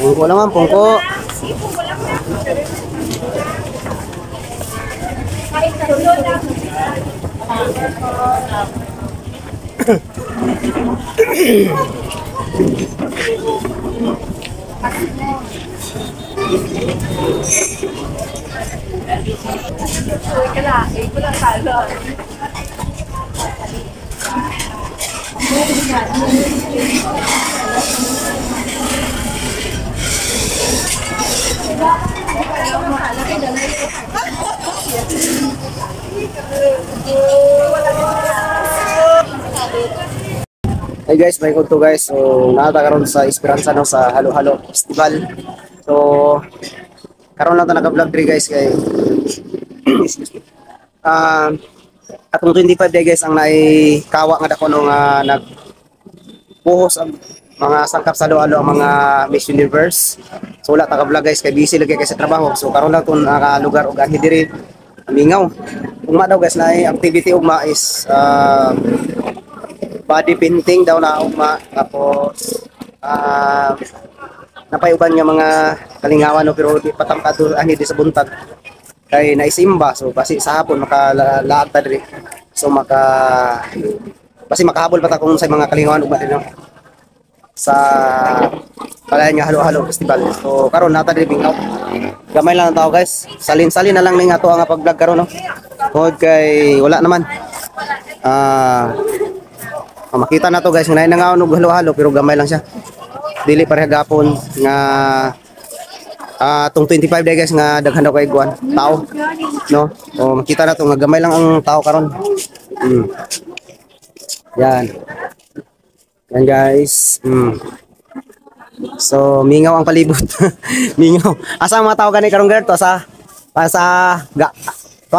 Pungko naman, pungko. Hey guys, may to guys. So, nata karon sa Esperanza no sa Halo-Halo Festival. So, karon lang ta naka-vlog diri guys kay atong 25 day guys ang naikawa nga dako no nga nagpuhos ang mga sangkap sa Halo-Halo ang mga Miss Universe. So, wala ta ka-vlog guys kay busy lagi kay sa trabaho. So, karon lang tong naka-lugar og anhi diri Mingaw. Ugma daw guys na activity ugma is body painting daw na ugma, tapos napayuban nga mga kalingawan no, pero di patangkad ani di sa buntag kay naisimba. So basi sa hapon makalaag ta diri, so basi makahabol pa ta kung sa mga kalingawan ugma din no, sa palayan nga Halo-Halo Festival. So karon nata diri Mingaw, gamay lang ang tao guys, salin-salin na lang ning ato nga pag-vlog karon no, tungod kay wala naman makita na to guys nga nangaon og Halo-Halo pero gamay lang siya, dili pareha gapon nga tong 25 day guys nga daghan daw kay guan tao no. O makita na to nga gamay lang ang tao karon. Yan guys. So mingaw ang palibot. Mingaw asa mga tao gani karon to sa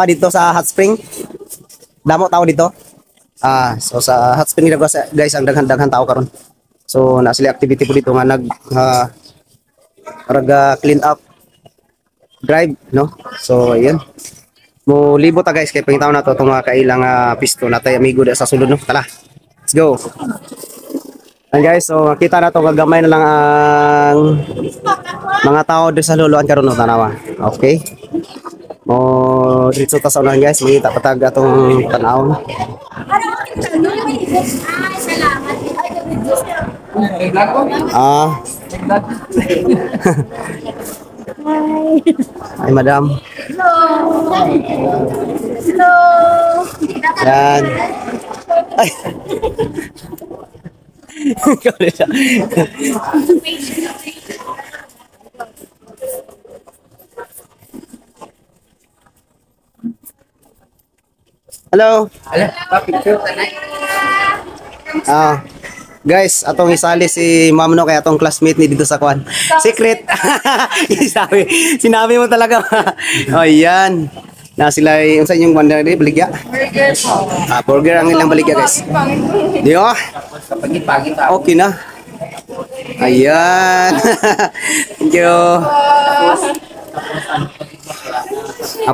dito sa hot spring, damo tao dito. So sa hot spring guys ang daghan tao karon. So na sila activity po dito nga nag clean up drive no. So ayun, mo libo ta guys kay pangitaw na to tong kailang pisto natay amigo sa sulod no. Tara, let's go. And guys, so kita na to gagamay na lang ang mga tao dito sa Luluan karon no, tanawa. Okay, mo dito ta sa unahan guys, makita patag atong tanaw. Hi madam. Hello. Hello. Yan. Ay. Hello. Guys, atong isali si Ma'am no kay atong classmate ni dito sa kwan. Secret. Sinabi mo talaga. Oh, yan. Na sila unsa inyong banda di baligya? Burger po. Burger ang ilang baligya guys. Di oh. Okay na. Ayan. Thank you.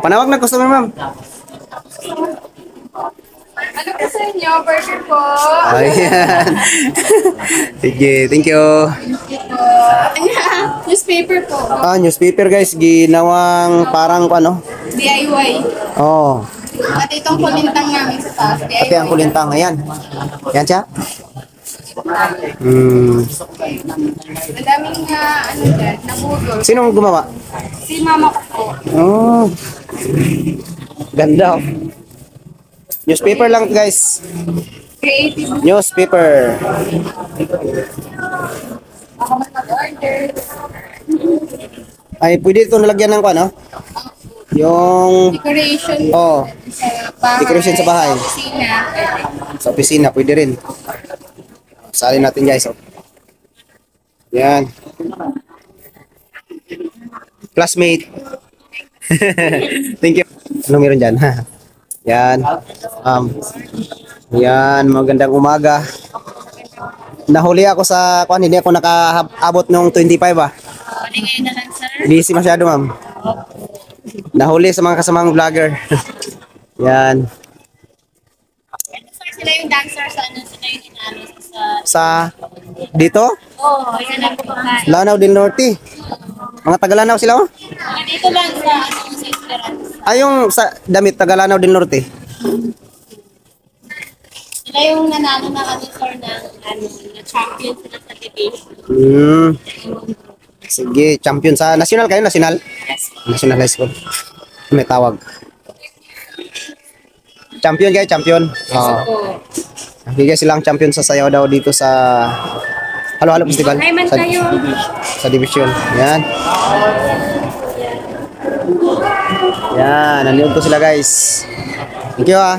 Panawag na customer ma'am. Ano po sa inyo? Burger po. Ayan. Sige, thank you. Newspaper po. Newspaper guys, ginawang parang ano, DIY. Oh, At itong kulintang namin sa taas. DIY. pati ang kulintang. Ayan. Yan siya. Hmm. Madaming ano dyan, nabudol. Sinong gumawa? Si mama ko po. Oh. Ganda. Oh. Newspaper lang guys. Creative. Newspaper. Ako mas mag-order. Ay, pwede ito nalagyan ng ano? Yung Decoration oh, sa bahay. Decoration sa bahay. Sa kusina. sa opisina, pwede rin. Salin natin guys. Oh. Yan. Classmate. Thank you. Ano meron dyan? Yan. Yan, magandang umaga. Nahuli ako sa kuan, hindi ako nakaabot nung 25 ah. Hindi ngayon na lang, sir. Busy masyado, ma'am. Nahuli sa mga kasamang vlogger. Yan. Sir, sila yung dancer sa ano, sila yung inano sa... Sa dito, Oo, yan ang kumakain. Lanao del Norte. Mga taga-Lanao sila oh. Dito lang sa ano, sa Esperanza. Ay, yung sa damit taga-Lanao del Norte. Sila yung nanalo na ano, sir, ng ano, na champion sila sa division. Sige, champion sa national kayo, national? National High School. May tawag. Champion kayo, champion. Oo. Okay guys, silang champion sa sayaw daw dito sa Halo-Halo Festival. Ay, man Sa, kayo. sa division. Yan. Yan, nandito sila guys. Thank you ah.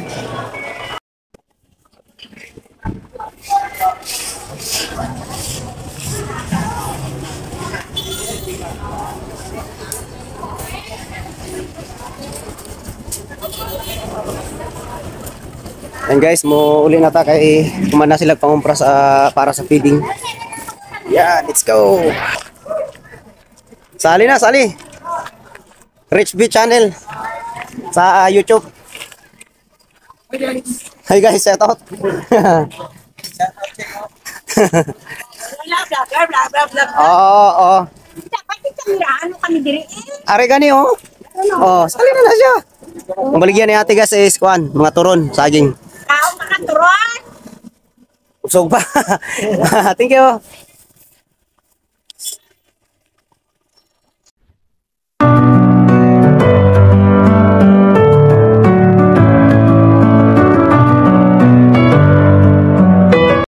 And guys, mo uli na ta kay kumana sila pangumpra sa para sa feeding. Yeah, let's go. Sali na, sali. Rich B channel sa YouTube. Hi guys, shout out. Oo, oo. Dapat ikamirahan mo kami diri eh. Are gani oh. Oh, sali na na siya. Ang baligyan ni ate guys is kuan, mga turon, saging. Tao makaturon. Usog pa. Thank you.